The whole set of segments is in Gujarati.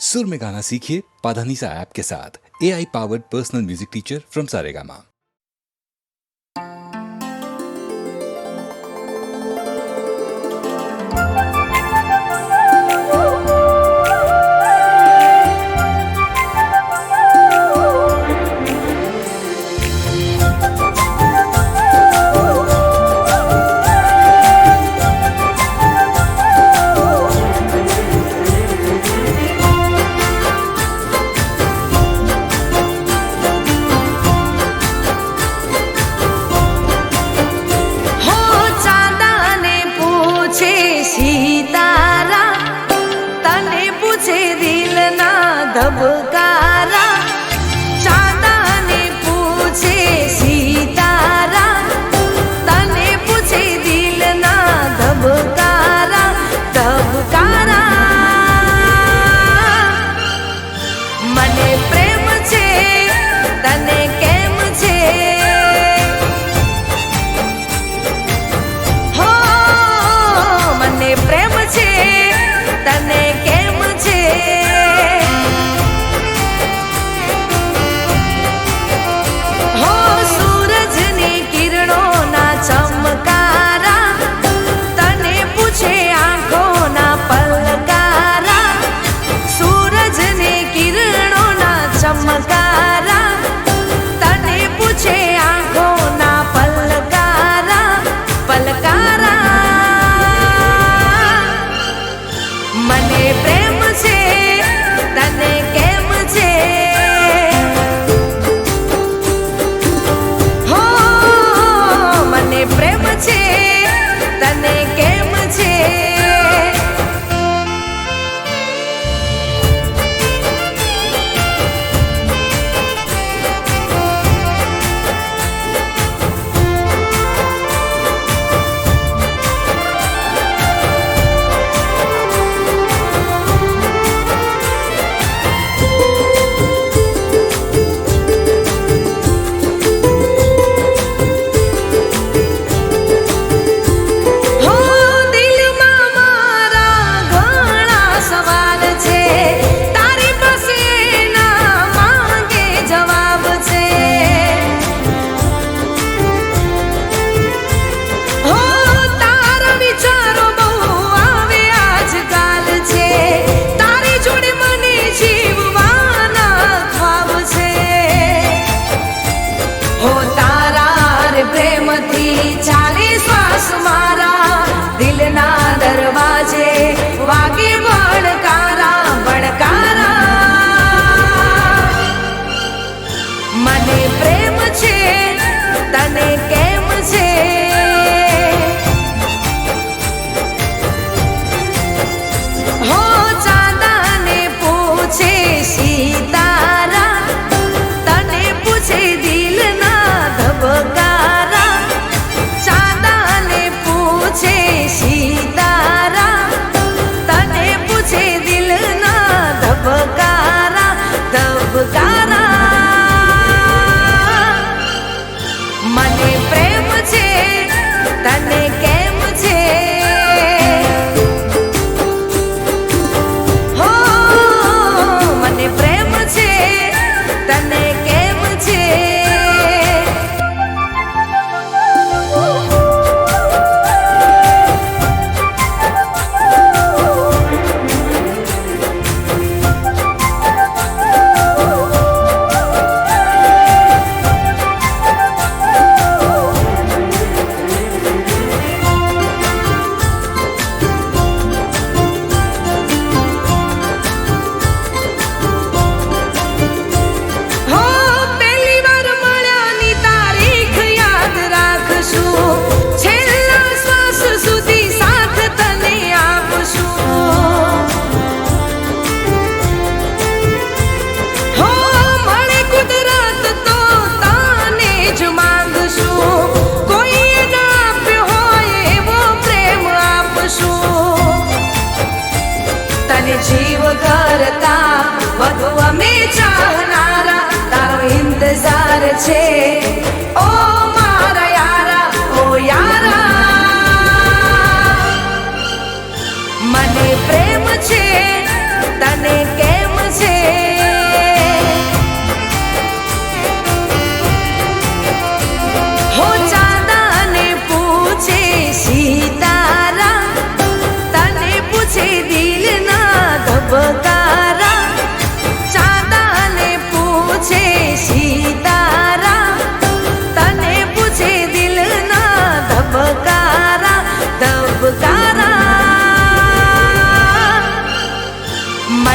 सुर में गाना सीखिए पाधानीसा ऐप के साथ। AI powered personal music teacher from Saregama. ધબકારા ચાંદાને પૂછે સિતારા, તને પૂછે દિલના ધબકારા ધબકારા। મને પ્રેમ છે તને કેમ છે, હો મને પ્રેમ છે તને કેમ છે।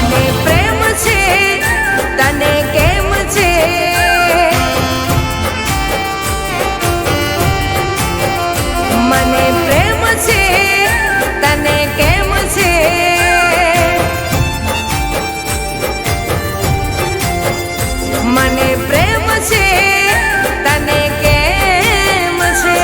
મને પ્રેમ છે તને કેમ છે મને પ્રેમ છે તને કેમ છે મને પ્રેમ છે તને કેમ છે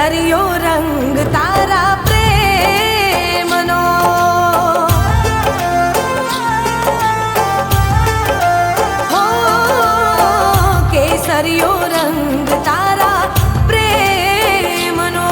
કેસરિયો રંગ તારા પ્રેમનો હો કેસરિયો રંગ તારા પ્રેમનો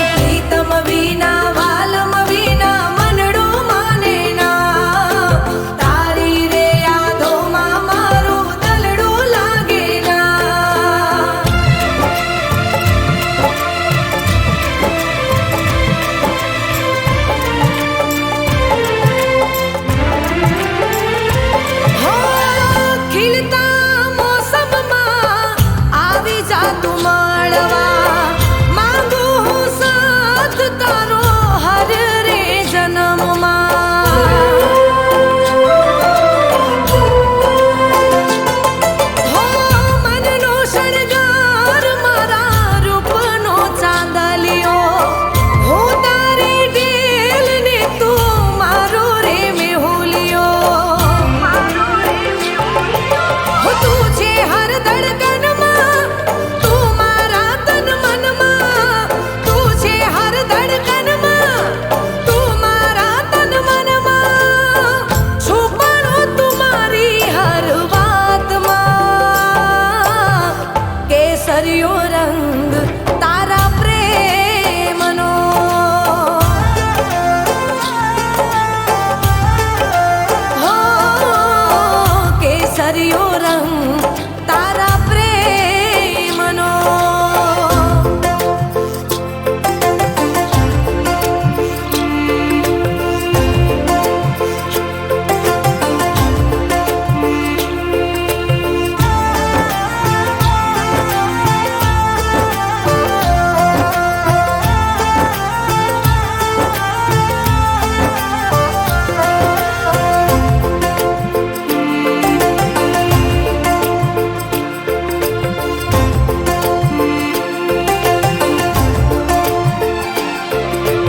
પ્રીતમ વિના વાલમ વિના મનડું માને ના તારી રે યાદોમાં મારું દલડું લાગે ના હો ખીલતા મોસમમાં આવી જા તું મળવા માંગુ હું સાથ તારો હર રે જન્મમાં હો મનનો શણગાર મારા રૂપનો ચાંદલિયો હું તારી ઢેલ ને તું મારો રે મેહુલિયો હો તું છે હર ધડકનમાં તું મારા તન મનમાં તું છે હર ધડકનમાં તું મારા તન મનમાં છુપાણો તું મારી હર વાતમાં કેસરિયો રંગ તારા પ્રેમનો હો કેસરિયો રંગ તારા પ્રેમનો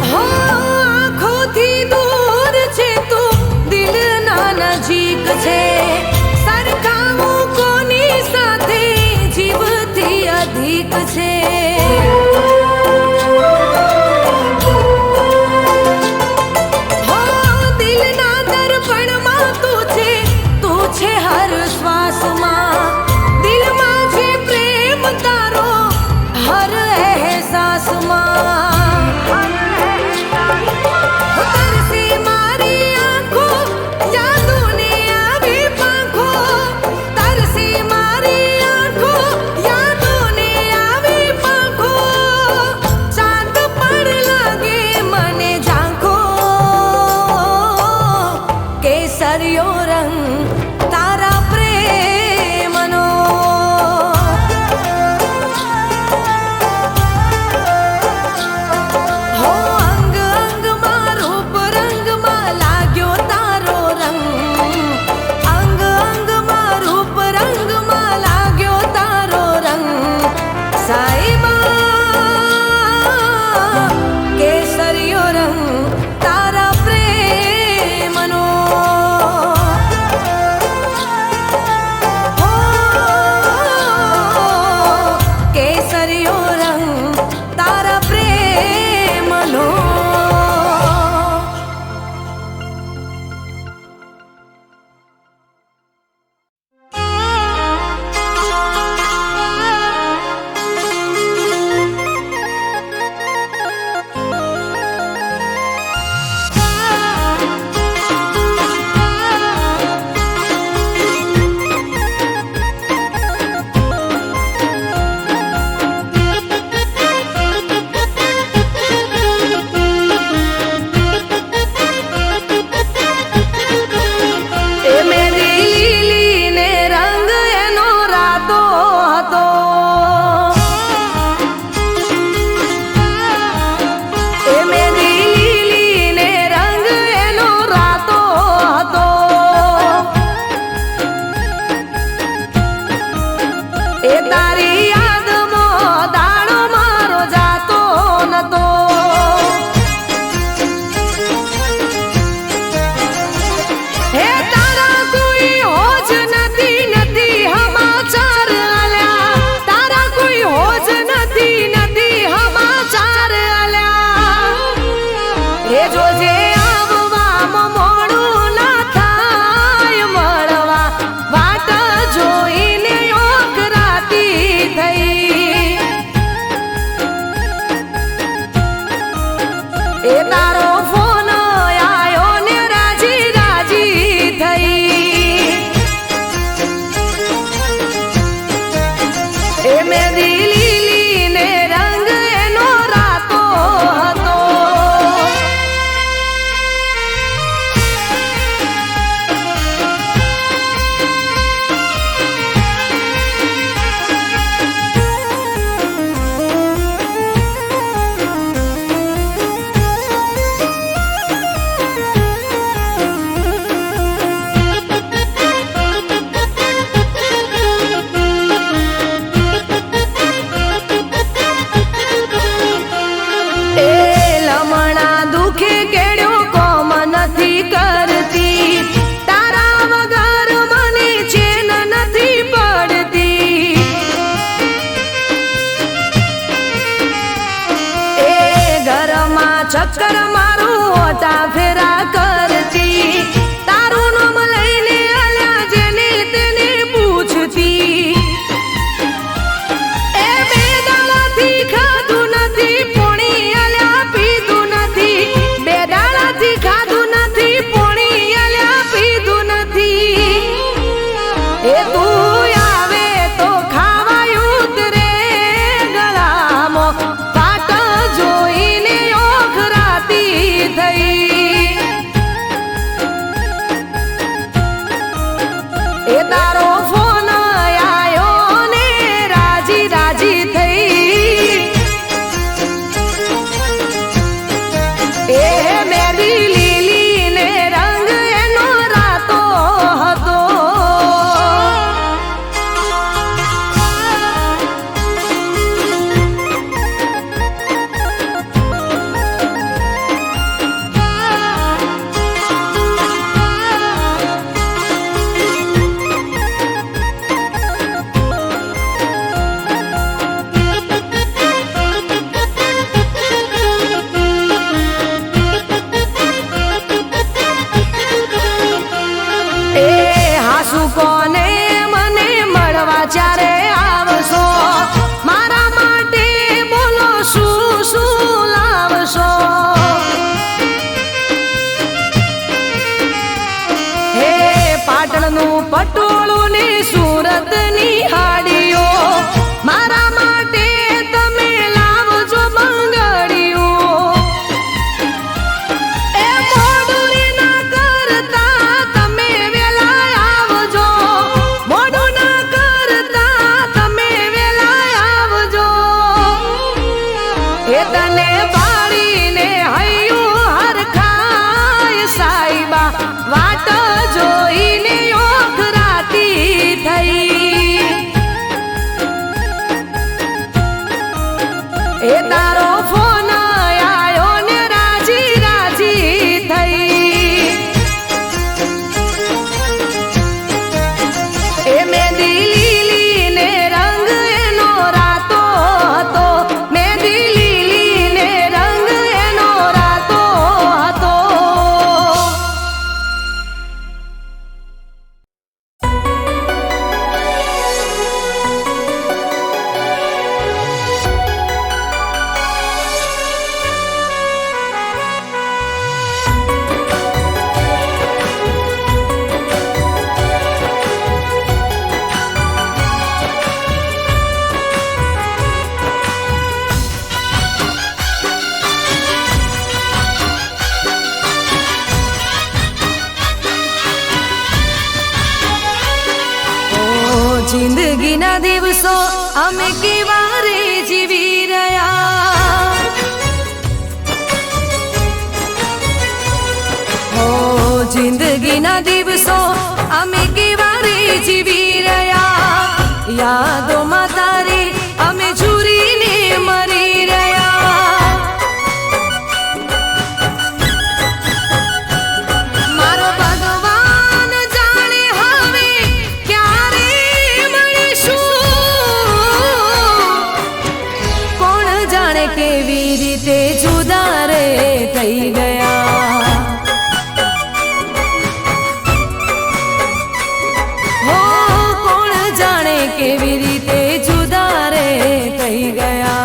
હો આંખોથી દૂર છે તું દિલના નજીક છે સરખાવું કોની સાથે જીવથી અધિક છે હો દિલના દર્પણમાં તું છે હર શ્વાસમાં દિલમાં છે પ્રેમ તારો હર અહેસાસમાં તરસી મારી આંખો યાદોને આવે પાંખો તરસી મારી આંખો યાદોને આવે પાંખો ચાંદ પણ લાગે મને ઝાંખો કેસરિયો રંગ તારા પ્રેમનો હો અંગ અંગમાં રૂપ રંગમાં લાગ્યો તારો રંગ અંગ અંગમાં રૂપ રંગમાં લાગ્યો તારો રંગ સાઈબા કેસરિયો રંગ તારા પ્રેમનો તારો ફોન આયો ને રાજી રાજી થઈ એ મેરી લીલી ને રંગ એનો રાતો હતો કોને મને મળવા ચારે આવશો મારા માટે બોલો શું શું લાવશો હે પાટણનું પટોળું ને સુરતની હાડીઓ મારા માટે તમે લાવજો બંગડીઓ એ મોડું ના કરતા તમે તને બાળીને હૈયું હરખાય સાઈબા વાટ જોઈને ઓખરાતી થઈ એ તારો ફોન આયો ને રાજી રાજી થઈ એ મેંદી લીલી ને રંગ એનો રાતો હતો જિંદગીના દિવસો અમે કેવા રે જીવી રહ્યા હો જિંદગીના દિવસો અમે કેવા રે જીવી રહ્યા યાદોમાં તારી અમે ઝૂરીને મરી રહ્યા મારો ભગવાન જાણે હવે ક્યારે કેવી રીતે જુદા રે થઈ ગયા હો કોણ જાણે કેવી રીતે જુદા રે થઈ ગયા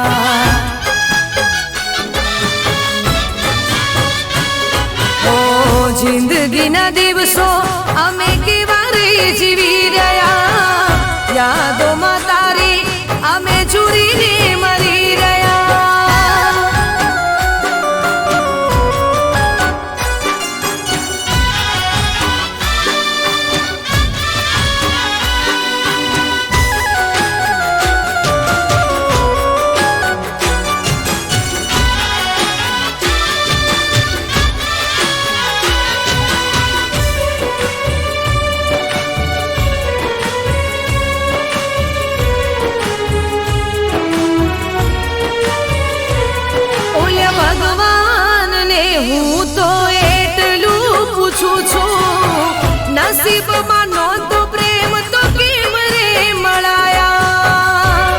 હો જિંદગીના દિવસો અમે કેવા રે જીવી રહ્યા યાદોમાં તારી અમે ઝૂરીને મરી રહ્યા હું તો એટલું પૂછું છું નસીબમાં નહોતો પ્રેમ તો કેમ રે મળાયા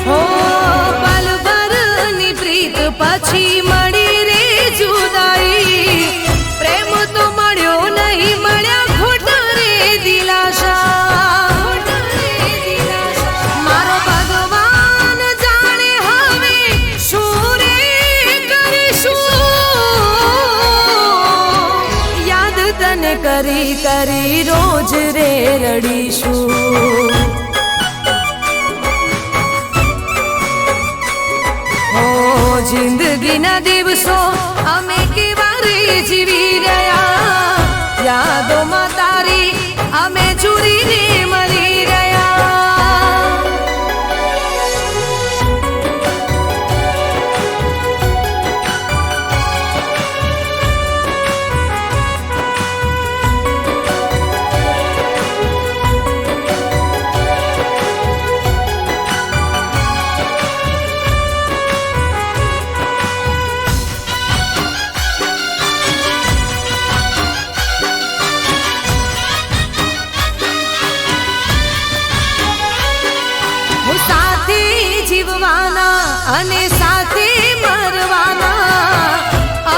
હો પલભરની પ્રીત પછી મળી રે જુદાઈ પ્રેમ તો મળ્યો નહીં મળ્યા ખોટ રે દિલાસા મારો ભગવાન જાણે હવે શું રે કરીશું યાદ તને કરી કરી રોજ રે રડીશું જિંદગીના દિવસો અમે કેવા રે જીવી રહ્યા યાદોમાં તારી અમે ચૂરીને મરી રહ્યા. અને સાથે મરવાના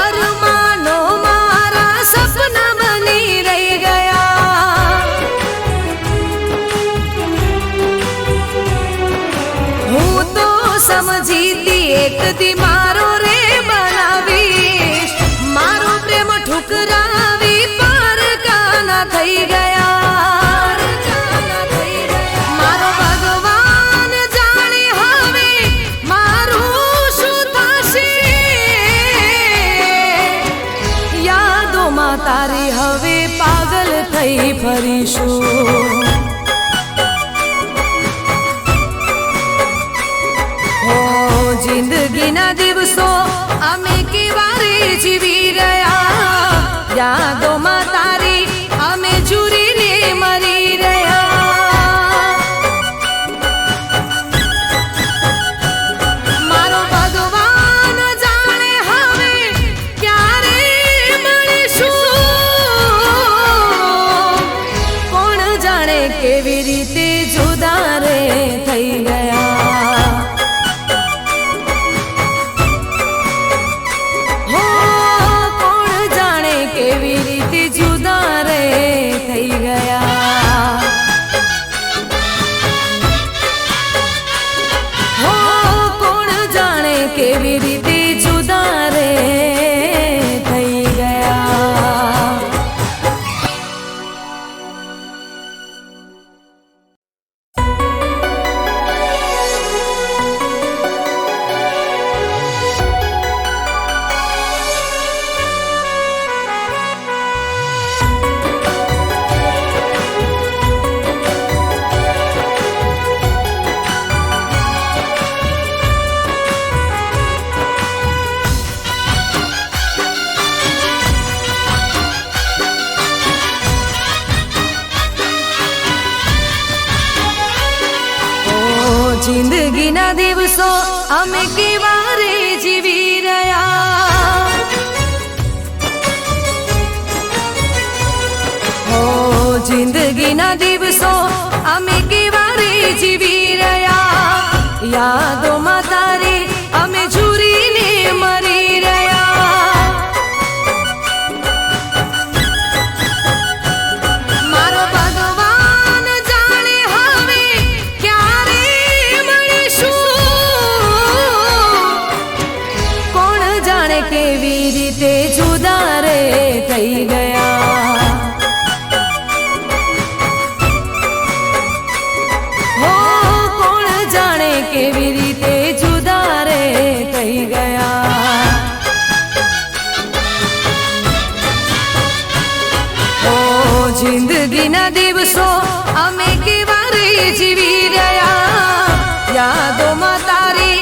અરમાનો મારા સપના બની રહી ગયા. હું તો સમજીતી એક દી મારો રે બનાવીશ, મારો પ્રેમ ઠુકરાવી પારકાના થઈ ગયા. તારી હવે પાગલ થઈ ફરીશું. હો જિંદગીના દિવસો અમે કેવા રે જીવી રહ્યા, યાદોમાં તારી અમે ચૂરીને મરી રહ્યા. મારો ભગવાન જાણે હવે ક્યારે કેવી રીતે જુદા રે થઈ ગયા. હો કોણ જાણે કેવી રીતે જુદા રે થઈ ગયા. હો કોણ જાણે કેવી રીતે જુદા રે થઈ ગયા. જિંદગીના દિવસો અમે કેવા રે જીવી રહ્યા. હો જિંદગીના દિવસો અમે કેવા રે જીવી રહ્યા, યાદોમાં તારી અમે ચૂરીને મરી રહ્યા. મારો ભગવાન જાણે હવે ક્યારે કેવી રીતે જુદા રે થઈ ગયા. હો કોણ જાણે કેવી રીતે જુદા રે થઈ ગયા. હો જિંદગીના દિવસો અમે કેવા રે જીવી રહ્યા, યાદોમાં તારી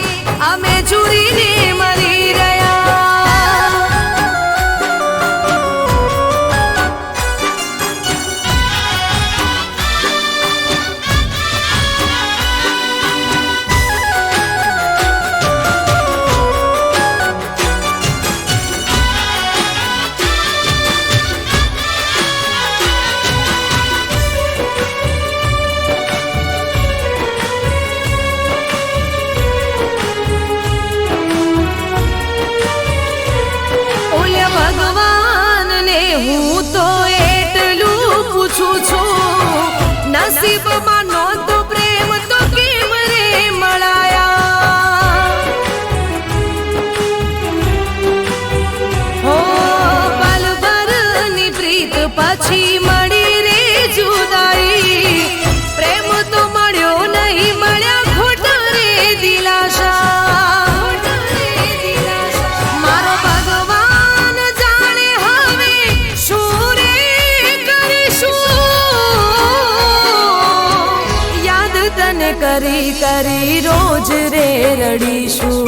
અમે ચૂરીને મરી રહ્યા. હું તો એટલું પૂછું છું, નસીબમાં નહોતો પ્રેમ તો કેમ રે મળાયા. હો પલભરની પ્રીત પછી મળી રે જુદાઈ, પ્રેમ તો મળ્યો નહીં, મળ્યા ખોટા રે દિલાસા. મારો ભગવાન જાણે હવે શું રે કરી કરી રોજ રે રડીશું.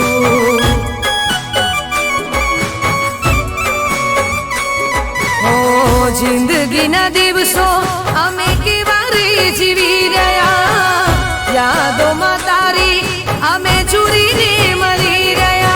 ઓ જિંદગીના દિવસો અમે કેવા રે જીવી રહ્યા, યાદોમાં તારી અમે ચૂરીને મળી રહ્યા.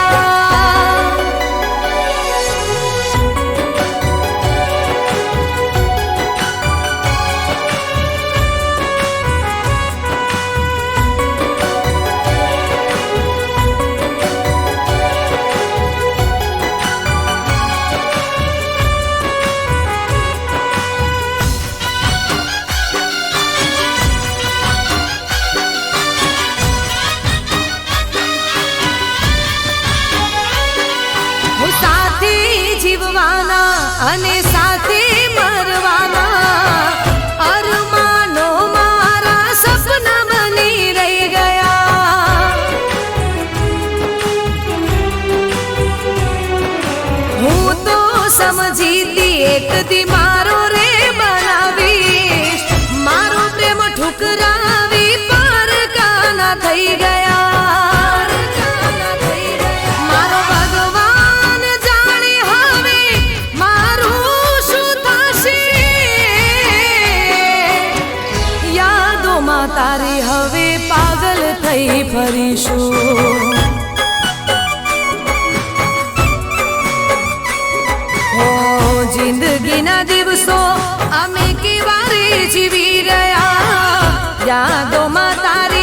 સાથે જીવવાના અને સાથે મરવાના અરમાનો મારા સપના બની રહી ગયા. હું તો સમજીતી એક દી મારો રે બનાવીશ, મારો પ્રેમ ઠુકરાવી પારકાના થઈ ગયા. તારી હવે પાગલ થઈ ફરીશું. ઓ જિંદગીના દિવસો અમે કેવા રે જીવી રહ્યા, યાદોમાં તારી